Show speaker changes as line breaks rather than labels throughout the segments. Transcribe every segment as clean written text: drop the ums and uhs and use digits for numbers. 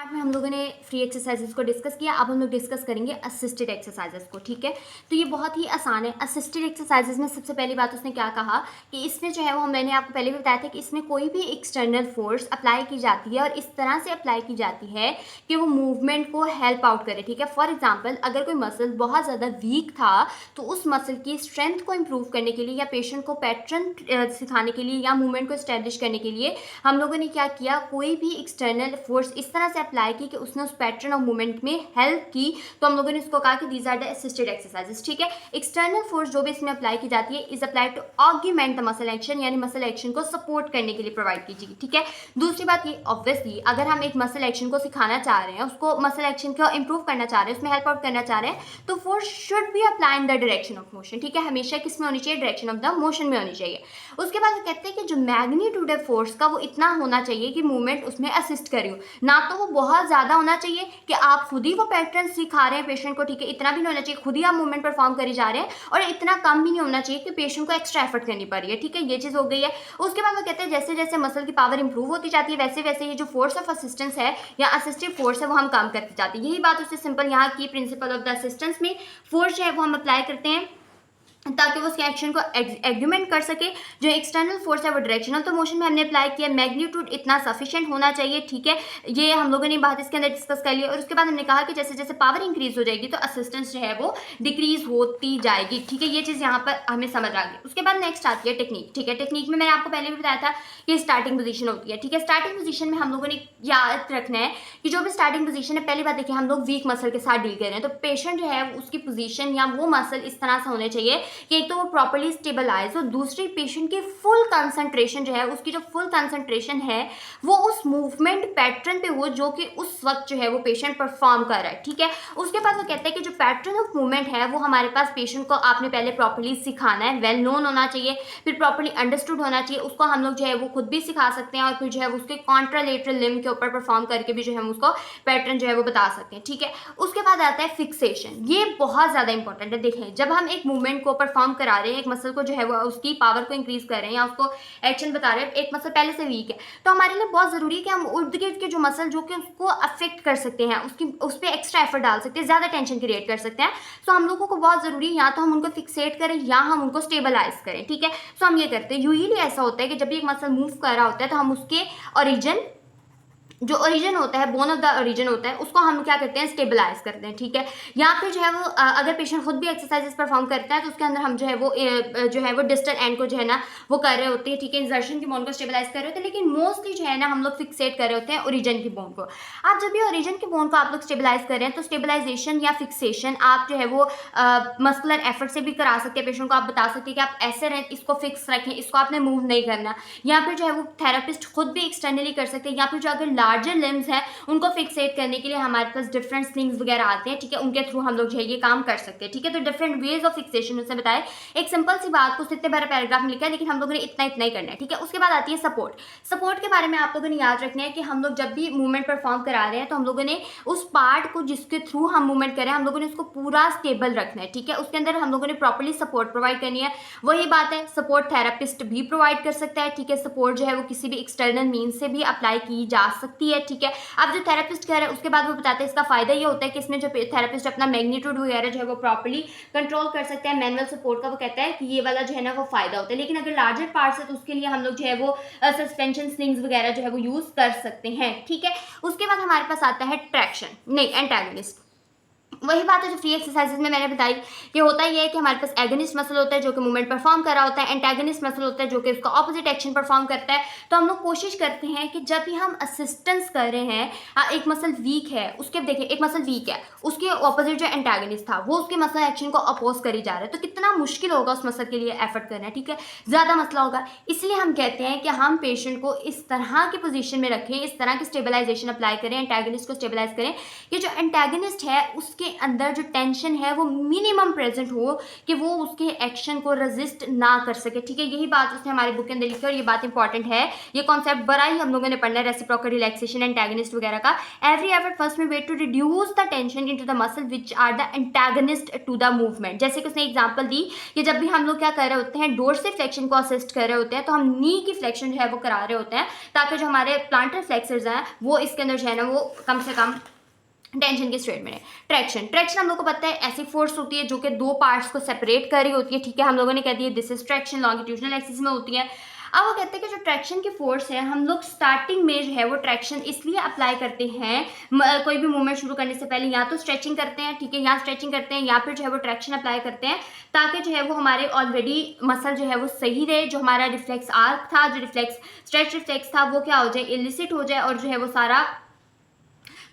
Part में हम लोगों ने फ्री एक्सरसाइजेस को डिस्कस किया। अब हम लोग डिस्कस करेंगे असिस्टेड एक्सरसाइजेस को। ठीक है, तो ये बहुत ही आसान है। असिस्टेड एक्सरसाइजेस में सबसे पहली बात उसने क्या कहा कि इसमें जो है वो मैंने आपको पहले भी बताया था कि इसमें कोई भी एक्सटर्नल फोर्स अप्लाई की जाती है और इस तरह से अप्लाई की जाती है कि वो मूवमेंट को हेल्प आउट करे। ठीक है, फॉर एग्जाम्पल अगर कोई मसल बहुत ज़्यादा वीक था तो उस मसल की स्ट्रेंथ को इम्प्रूव करने के लिए या पेशेंट को पैटर्न सिखाने के लिए या मूवमेंट को इस्टेब्लिश करने के लिए हम लोगों ने क्या किया, कोई भी एक्सटर्नल फोर्स इस तरह से अप्लाई की कि उसने उस पैटर्न और मूवमेंट में हेल्प की, तो हम लोगों ने इसको कहा कि these are the assisted exercises. ठीक है, एक्सटर्नल फोर्स जो भी इसमें अप्लाई की जाती है is applied to augment the muscle action, यानी मसल एक्शन को सपोर्ट करने के लिए प्रोवाइड कीजिए। ठीक है, दूसरी बात ये ऑब्वियसली अगर हम एक मसल एक्शन को सिखाना चाह रहे हैं, उसको मसल एक्शन को इंप्रूव करना चाह रहे हैं, उसमें हेल्प आउट करना चाह रहे हैं, तो force should be apply in the direction of motion. ठीक है, हमेशा किस में होनी चाहिए, डायरेक्शन ऑफ द मोशन में होनी चाहिए। उसके बाद वो कहते हैं कि जो मैग्नीट्यूड है फोर्स का वो इतना होना चाहिए कि मूवमेंट उसमें असिस्ट करे हो, ना तो वो बहुत ज़्यादा होना चाहिए कि आप खुद ही वो पैटर्न सिखा रहे हैं पेशेंट को। ठीक है, इतना भी नहीं होना चाहिए खुद ही आप मूवमेंट परफॉर्म करी जा रहे हैं, और इतना कम भी नहीं होना चाहिए कि पेशेंट को एक्स्ट्रा एफर्ट करनी पड़ रही है। ठीक है, ये चीज़ हो गई है। उसके बाद वो कहते हैं जैसे जैसे मसल की पावर इंप्रूव होती जाती है वैसे वैसे ये जो फोर्स ऑफ असिस्टेंस है या असिस्टिव फोर्स है वो हम कम करते जाते हैं। यही बात उससे सिंपल यहाँ की प्रिंसिपल ऑफ द असिस्टेंस में फोर्स जो है वो हम अप्लाई करते हैं ताकि वो उसके एक्शन को एग्रीमेंट कर सके। जो एक्सटर्नल फोर्स है वो डायरेक्शन ऑफ द मोशन में हमने अप्लाई किया, मैग्नीट्यूड इतना सफिशिएंट होना चाहिए। ठीक है, ये हम लोगों ने बात इसके अंदर डिस्कस कर लिया। और उसके बाद हमने कहा कि जैसे जैसे पावर इंक्रीज हो जाएगी तो असिस्टेंस जो है वो डिक्रीज होती जाएगी। ठीक है, ये चीज़ यहाँ पर हमें समझ आ गई। उसके बाद नेक्स्ट आती है टेक्निक। ठीक है, टेक्निक में मैंने आपको पहले भी बताया था कि स्टार्टिंग पोजीशन होती है। ठीक है, स्टार्टिंग पोजीशन में हम लोगों ने याद रखना है कि जो भी स्टार्टिंग पोजीशन है, पहली बात देखिए हम लोग वीक मसल के साथ डील कर रहे हैं, तो पेशेंट जो है उसकी पोजीशन या वो मसल इस तरह से होने चाहिए कि एक तो वो प्रॉपरली स्टेबलाइज हो, दूसरी पेशेंट की फुल कंसंट्रेशन जो है, उसकी जो फुल कंसंट्रेशन है वो उस मूवमेंट पैटर्न पे हो जो कि उस वक्त जो है वो पेशेंट परफॉर्म कर रहा है। ठीक है, उसके बाद वो कहते हैं कि जो पैटर्न ऑफ मूवमेंट है वो हमारे पास पेशेंट को आपने पहले प्रॉपरली सिखाना है, वेल नोन होना चाहिए, फिर प्रॉपरली अंडरस्टूड होना चाहिए। उसको हम लोग जो है वो खुद भी सिखा सकते हैं और फिर जो है उसके कॉन्ट्रालेटरल लिम्ब के ऊपर परफॉर्म करके भी जो है हम उसको पैटर्न जो है वो बता सकते हैं। ठीक है, उसके बाद आता है फिक्सेशन। ये बहुत ज़्यादा इंपॉर्टेंट है। देखें, जब हम एक मूवमेंट को परफॉर्म करा रहे हैं, मसल को जो है वो उसकी पावर को इंक्रीज कर रहे हैं या उसको एक्शन बता रहे हैं, एक मसल पहले से वीक है, तो हमारे लिए बहुत जरूरी है कि हम इर्द गिर्द के जो मसल जो कि उसको अफेक्ट कर सकते हैं, उसकी उस पर एक्स्ट्रा एफर्ट डाल सकते हैं, ज्यादा टेंशन क्रिएट कर सकते हैं, तो हम लोगों को बहुत जरूरी है या तो हम उनको फिक्सेट करें या हम उनको स्टेबलाइज करें। ठीक है, तो हम ये करते हैं। यूजुअली ऐसा होता है कि जब भी एक मसल मूव कर रहा होता है तो हम उसके ओरिजिन जो ओरिजिन होता है, बोन ऑफ द ओरिजिन होता है, उसको हम क्या करते हैं, स्टेबलाइज करते हैं। ठीक है, या फिर जो है वो अगर पेशेंट खुद भी एक्सरसाइजेस परफॉर्म करता है तो उसके अंदर हम जो है वो डिस्टल एंड को जो है ना वो कर रहे होते हैं। ठीक है, इंसर्शन की बोन को स्टेबलाइज कर रहे होते हैं, लेकिन मोस्टली जो है ना हम लोग फिक्सेट कर रहे होते हैं ओरिजिन की बोन को। आप जब भी ओरिजिन की बोन को आप लोग स्टेबलाइज कर रहे हैं तो स्टेबलाइजेशन या फिक्सेशन आप जो है वो मस्कुलर एफर्ट से भी करा सकते हैं। पेशेंट को आप बता सकते हैं कि आप ऐसे रहें, इसको फिक्स रखें, इसको आपने मूव नहीं करना, या फिर जो है वो थेरेपिस्ट खुद भी एक्सटर्नली कर सकते हैं, या फिर जो अगर लार्जर लिम्स है उनको फिक्सेट करने के लिए हमारे पास डिफरेंट स्लिंग्स वगैरह आते हैं। ठीक है, उनके थ्रू हम लोग जो है ये काम कर सकते हैं। ठीक है, तो डिफरेंट वेज ऑफ फिक्सेशन उसने बताया। एक सिंपल सी बात को इतने बड़े पैराग्राफ में लिखा है, लेकिन हम लोगों ने इतना इतना ही करना है। ठीक है, उसके बाद आती है सपोर्ट। सपोर्ट के बारे में आप लोगों ने याद रखना है कि हम लोग जब भी मूवमेंट परफॉर्म करा रहे हैं तो हम लोगों ने उस पार्ट को जिसके थ्रू हम मूवमेंट करें हम लोगों ने उसको पूरा स्टेबल रखना है। ठीक है, उसके अंदर हम लोगों ने प्रॉपरली सपोर्ट प्रोवाइड करनी है। वही बात है, सपोर्ट थेरेपिस्ट भी प्रोवाइड कर सकता है। ठीक है, सपोर्ट जो है वो किसी भी एक्सटर्नल मीन्स से भी अप्लाई की जा सकती है। ठीक है, अब जो थेरेपिस्ट कह रहे हैं उसके बाद वो बताते हैं इसका फायदा ये होता है कि इसमें जो थेरेपिस्ट अपना मैग्नीट्यूड वगैरह जो है वो प्रॉपर्ली कंट्रोल कर सकते हैं। मैनुअल सपोर्ट का वो कहता है कि ये वाला जो है ना वो फायदा होता है, लेकिन अगर लार्जर पार्ट्स है तो उसके लिए हम लोग जो है वो सस्पेंशन स्लिंग्स वगैरह जो है वो यूज कर सकते हैं। ठीक है, उसके बाद हमारे पास आता है ट्रैक्शन, नहीं एंटागोनिस्ट। वही बात है जो फ्री एक्सरसाइजेज में मैंने बताई कि होता ही है कि हमारे पास एगोनिस्ट मसल होता है जो कि मूवमेंट परफॉर्म कर रहा होता है, एंटागोनिस्ट मसल होता है जो कि उसका ऑपोजिट एक्शन परफॉर्म करता है। तो हम लोग कोशिश करते हैं कि जब भी हम असिस्टेंस कर रहे हैं, एक मसल वीक है, उसके देखिए एक मसल वीक है, उसके ऑपोजिट जो एंटागोनिस्ट था वो उसके मसल एक्शन को अपोज करी जा रहा है, तो कितना मुश्किल होगा उस मसल के लिए एफर्ट करना। ठीक है, ज़्यादा मसला होगा, इसलिए हम कहते हैं कि हम पेशेंट को इस तरह की पोजीशन में रखें, इस तरह की स्टेबलाइजेशन अप्लाई करें, एंटागोनिस्ट को स्टेबलाइज करें कि जो एंटागोनिस्ट है उसके उसके अंदर जो टेंशन है वो मिनिमम प्रेजेंट हो कि वो उसके एक्शन को रेजिस्ट ना कर सके, ठीक है। यही बात उसने हमारे बुक के अंदर लिखी है और ये बात इंपॉर्टेंट है। ये कॉन्सेप्ट बड़ा ही हम लोगों ने पढ़ना है, रेसिप्रोकल रिलैक्सेशन, एंटागनिस्ट वगैरह का। एवरी एफर्ट फर्स्ट में wait to reduce the tension into the muscle which are the antagonist to the movement. जैसे कि उसने एग्जांपल दी कि जब भी हम लोग क्या कर रहे होते हैं, डोर्सल फ्लेक्शन को असिस्ट कर रहे होते हैं, तो हम नी की फ्लेक्शन जो है वो करा रहे होते हैं ताकि जो हमारे प्लांटर फ्लेक्सर्स हैं वो इसके अंदर जो है ना वो कम से कम टेंशन के स्टेट में है। ट्रैक्शन हम लोग को पता है ऐसी फोर्स होती है जो कि दो पार्ट्स को सेपरेट कर रही होती है, ठीक है। हम लोगों ने कह दिया this is traction, longitudinal axis में होती है। अब वो कहते हैं कि जो ट्रैक्शन की फोर्स है हम लोग स्टार्टिंग में जो है वो ट्रैक्शन इसलिए अप्लाई करते हैं कोई भी मूवमेंट शुरू करने से पहले, या तो स्ट्रेचिंग करते हैं, ठीक है, या स्ट्रेचिंग करते हैं, या फिर जो है वो ट्रैक्शन अप्लाई करते हैं ताकि जो है वो हमारे ऑलरेडी मसल जो है वो सही रहे, जो हमारा रिफ्लेक्स आर्क था, जो स्ट्रेच रिफ्लेक्स था वो क्या हो जाए, इलिसिट हो जाए, और जो है वो सारा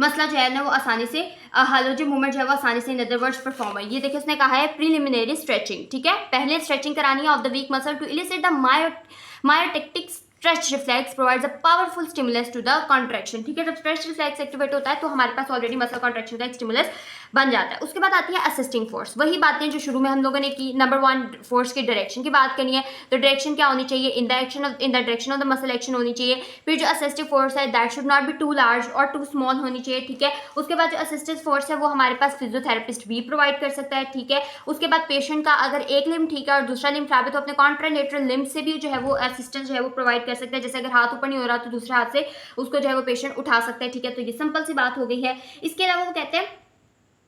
मसला जो है ना वो आसानी से हल जो मूवमेंट जो है वो आसानी से इन अदर वर्ड्स परफॉर्म है। ये देखिए उसने कहा है प्रीलिमिनरी स्ट्रेचिंग, ठीक है, पहले स्ट्रेचिंग करानी है of the weak muscle to elicit the myotatic stretch reflex provides a powerful stimulus to the contraction, ठीक है। जब स्ट्रेच रिफ्लेक्स एक्टिवेट होता है तो हमारे पास ऑलरेडी मसल कॉन्ट्रैक्शन का एक स्टिमुलस बन जाता है। उसके बाद आती है असिस्टिंग फोर्स, वही बातें जो शुरू में हम लोगों ने की। नंबर 1 फोर्स की डायरेक्शन की बात करनी है, तो डायरेक्शन क्या होनी चाहिए, in the direction of the muscle action होनी चाहिए। फिर जो असिस्टिव फोर्स है that should not be too large और टू स्मॉल होनी चाहिए, ठीक है। उसके बाद जो असिस्टिव फोर्स है वो हमारे पास फिजियोथेरेपिस्ट भी प्रोवाइड कर सकता है, ठीक है। उसके बाद पेशेंट का अगर एक लिम्ब ठीक है और दूसरा लिम्ब खराब है तो अपने कॉन्ट्रालेटरल लिम्ब से भी जो है वो असिस्टेंस जो है वो प्रोवाइड कर सकता है। जैसे अगर हाथ ऊपर नहीं हो रहा तो दूसरे हाथ से उसको जो है वो पेशेंट उठा सकता है, ठीक है। तो ये सिंपल सी बात हो गई है। इसके अलावा वो कहते हैं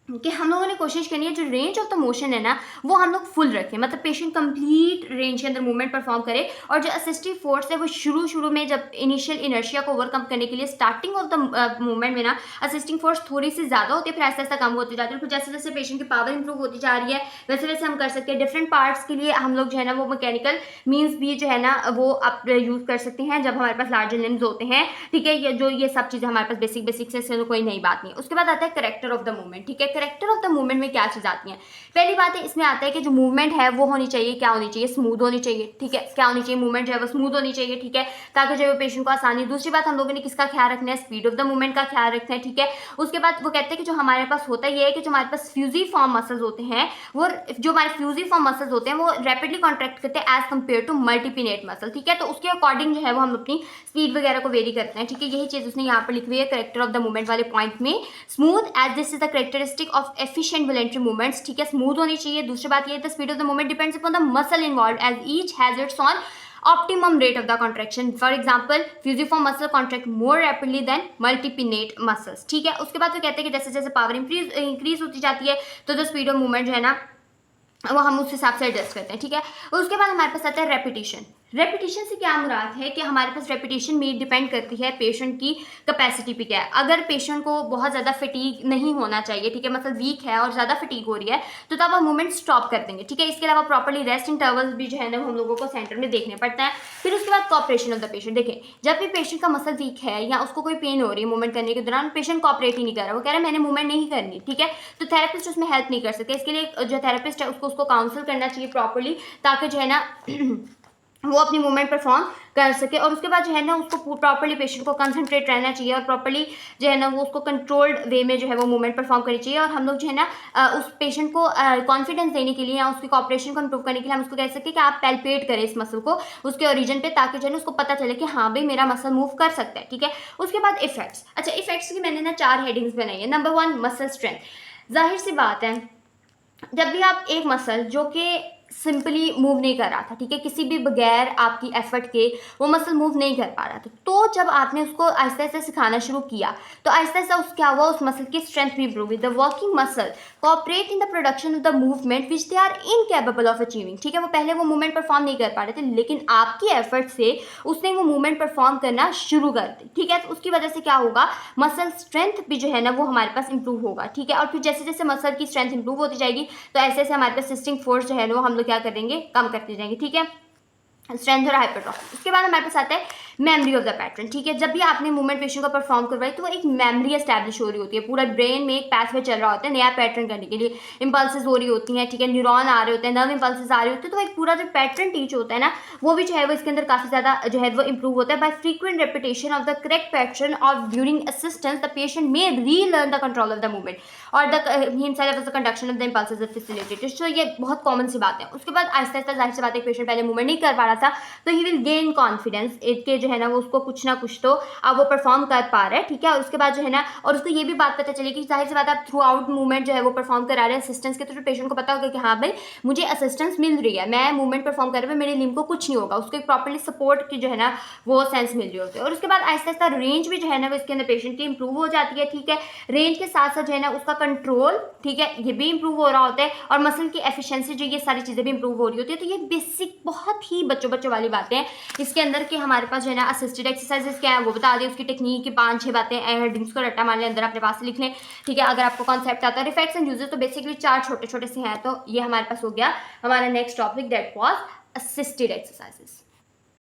कि हम लोगों ने कोशिश करनी है जो रेंज ऑफ द मोशन है ना वो हम लोग फुल रखें, मतलब पेशेंट कंप्लीट रेंज के अंदर मूवमेंट परफॉर्म करे। और जो असिस्टिव फोर्स है वो शुरू में जब इनिशियल इनर्शिया को ओवरकम करने के लिए स्टार्टिंग ऑफ द मूवमेंट में ना असिस्टिंग फोर्स थोड़ी सी ज़्यादा होती है, फिर ऐसा ऐसा कम होती जाती है। फिर जैसे जैसे पेशेंट की पावर इंप्रूव होती जा रही है वैसे वैसे हम कर सकते हैं। डिफरेंट पार्ट्स के लिए हम लोग जो है ना वो मैकेनिकल मीन्स भी जो है ना वो आप यूज़ कर सकते हैं जब हमारे पास लार्जर लिम्स होते हैं, ठीक है। ये सब चीज़ें हमारे पास बेसिक से कोई नई बात नहीं है। उसके बाद आता है करेक्टर ऑफ द मूवमेंट, ठीक है। करेक्टर ऑफ द मूवमेंट में क्या चीज़ आती है, पहली बात है इसमें आता है कि जो मूवमेंट है वो होनी चाहिए, क्या होनी चाहिए, स्मूथ होनी चाहिए, ठीक है। क्या होनी चाहिए, मूवमेंट जो है वो स्मूथ होनी चाहिए, ठीक है, ताकि जो है पेशेंट को आसानी। दूसरी बात हम लोगों ने किसका ख्याल रखना है, स्पीड ऑफ द मूवमेंट का ख्याल रखना है, ठीक है। उसके बाद वो कहते हैं कि जो हमारे पास होता है ये है कि जो हमारे पास फ्यूजिफॉर्म मसल्स होते हैं वो जो हमारे फ्यूजिफॉर्म मसल्स होते हैं वो रैपिडली कॉन्ट्रैक्ट करते हैं एज कम्पेयर टू मल्टीपिनेट मसल, ठीक है। तो उसके अकॉर्डिंग जो है वो हम अपनी स्पीड वगैरह को वेरी करते हैं, ठीक है। यही चीज़ उसने यहाँ पर लिखी हुई है करेक्टर ऑफ द मूवमेंट वाले पॉइंट में। Smooth as this is the characteristic of efficient voluntary movements, ठीक है, स्मूथ होनी चाहिए। दूसरी बात ये है the speed of the movement depends upon the muscle involve as each has its own optimum rate of the contraction. For example, fusiform muscle contract more rapidly than multipinate muscles, ठीक है। उसके बाद वो कहते हैं कि जैसे जैसे पावर इंक्रीज होती जाती है तो द स्पीड ऑफ मूवमेंट जो है ना वो हम उस हिसाब से एडजस्ट करते हैं, ठीक है। उसके बाद हमारे पास आता है रेपिटेशन। रेपिटेशन से क्या मुराद है कि हमारे पास रेपिटेशन में डिपेंड करती है पेशेंट की कैपेसिटी पे क्या है। अगर पेशेंट को बहुत ज़्यादा फटीग नहीं होना चाहिए, ठीक है, मतलब वीक है और ज़्यादा फटीग हो रही है तो तब आप मूवमेंट स्टॉप कर देंगे, ठीक है। इसके अलावा प्रॉपर्ली रेस्ट इंटरवल्स भी जो है ना हम लोगों को सेंटर में देखने पड़ता है। फिर उसके बाद कॉपरेशन ऑफ द पेशेंट, देखें जब भी पेशेंट का मसल वीक है या उसको कोई पेन हो रही है मूवमेंट करने के दौरान, पेशेंट कॉपरेट ही नहीं कर रहा, वो कह रहा है मैंने मूवमेंट नहीं करनी, ठीक है, तो थेरेपिस्ट उसमें हेल्प नहीं कर सकते। इसके लिए जो थेरेपिस्ट है उसको काउंसिल करना चाहिए प्रॉपर्ली ताकि जो है ना वो अपनी मूवमेंट परफॉर्म कर सके। और उसके बाद जो है ना उसको प्रॉपर्ली पेशेंट को कंसंट्रेट रहना चाहिए और प्रॉपर्ली जो है ना वो उसको कंट्रोल्ड वे में जो है वो मूवमेंट परफॉर्म करनी चाहिए। और हम लोग जो है ना उस पेशेंट को कॉन्फिडेंस देने के लिए या उसकी कॉपरेशन को इम्प्रूव करने के लिए हम उसको कह सकते हैं कि आप पैल्पेट करें इस मसल को उसके ओरिजिन पे ताकि जो है ना उसको पता चले कि हाँ भाई मेरा मसल मूव कर सकता है, ठीक है। उसके बाद इफेक्ट्स, अच्छा इफेक्ट्स की मैंने ना 4 हेडिंग्स बनाई है। Number 1 muscle strength. जाहिर सी बात है जब भी आप एक मसल जो कि सिंपली मूव नहीं कर रहा था, ठीक है, किसी भी बगैर आपकी एफर्ट के वो मसल मूव नहीं कर पा रहा था, तो जब आपने उसको आहिस्ता आहिस्ता सिखाना शुरू किया तो आहिस्ता आहिस्ता क्या हुआ, उस मसल की स्ट्रेंथ भी इम्प्रूव हुई। The working muscle cooperate in the production of the movement which they are incapable of achieving, ठीक है। वो पहले वो मूवमेंट परफॉर्म नहीं कर पा रहे थे लेकिन आपकी एफर्ट से उसने वो मूवमेंट परफॉर्म करना शुरू कर दी, ठीक है। तो उसकी वजह से क्या होगा, मसल स्ट्रेंथ भी जो है ना वो हमारे पास इंप्रूव होगा, ठीक है। और फिर जैसे जैसे मसल की स्ट्रेंथ इंप्रूव होती जाएगी तो ऐसे ऐसे हमारे पास असिस्टिंग फोर्स जो है ना वो हम लोग क्या करेंगे, कम करते जाएंगे, ठीक है, स्ट्रेंथ और हाइपरट्रॉफी। उसके बाद हमारे पास आता है मेमोरी ऑफ द पैटर्न, ठीक है। जब भी आपने मूवमेंट पेशेंट को परफॉर्म करवाई तो वो एक मेमोरी एस्टैब्लिश हो रही होती है, पूरा ब्रेन में एक पैथवे चल रहा होता है नया पैटर्न करने के लिए, इंपल्सेस हो रही होती हैं, ठीक है, न्यूरॉन आ रहे होते हैं, नर्व इंपल्सेस आ रहे होते हैं, तो एक पूरा जो पैटर्न टीच होता है ना वो भी जो है वो इसके अंदर काफ़ी ज़्यादा जो है वो इंप्रूव होता है। By frequent repetition of the correct pattern और during assistance the patient may relearn the control of the movement और the himself the conduction of the impulses is facilitated. तो ये बहुत कॉमन सी बात है। उसके बाद आहिस्ता आहिस्ता जाहिर सी बात है पेशेंट पहले मूवमेंट नहीं कर पा रहा था तो ही विल गेन कॉन्फिडेंस के जो है ना वो उसको कुछ ना कुछ तो अब वो परफॉर्म कर पा रहा है, ठीक है। और उसके बाद जो है ना और उसको ये भी बात पता चलेगी कि जाहिर सी बात आप थ्रू आउट मूवमेंट जो है वो परफॉर्म करा रहे हैं असिस्टेंस के थ्रू, पेशेंट को पता होगा कि हाँ भाई मुझे असिस्टेंस मिल रही है, मैं मूवमेंट परफॉर्म कर रहे हुए मेरे लिम्ब को कुछ नहीं होगा, उसको एक प्रॉपर्ली सपोर्ट की जो है ना वो सेंस मिल रही होती है। और उसके बाद आहिस्ता आहिस्ता रेंज भी जो है ना वो इसके अंदर पेशेंट की इंप्रूव हो जाती है, ठीक है। रेंज के साथ साथ जो है ना उसका कंट्रोल, ठीक है, ये भी इंप्रूव हो रहा होता है और मसल की एफिशिएंसी जो ये सारी चीज़ें भी इंप्रूव हो रही होती है। तो ये बेसिक बहुत ही बच्चों वाली बातें हैं इसके अंदर कि हमारे पास जो है ना असिस्टेड एक्सरसाइजेस क्या है वो बता दें, उसकी टेक्निक की 5-6 बातें हेडिंग्स को रट्टा मार लें, अंदर अपने पास से लिख लें, ठीक है। अगर आपको कॉन्सेप्ट आता है इफेक्ट्स एंड यूजेस तो बेसिकली 4 छोटे से हैं। तो ये हमारे पास हो गया हमारा next topic that was assisted exercises.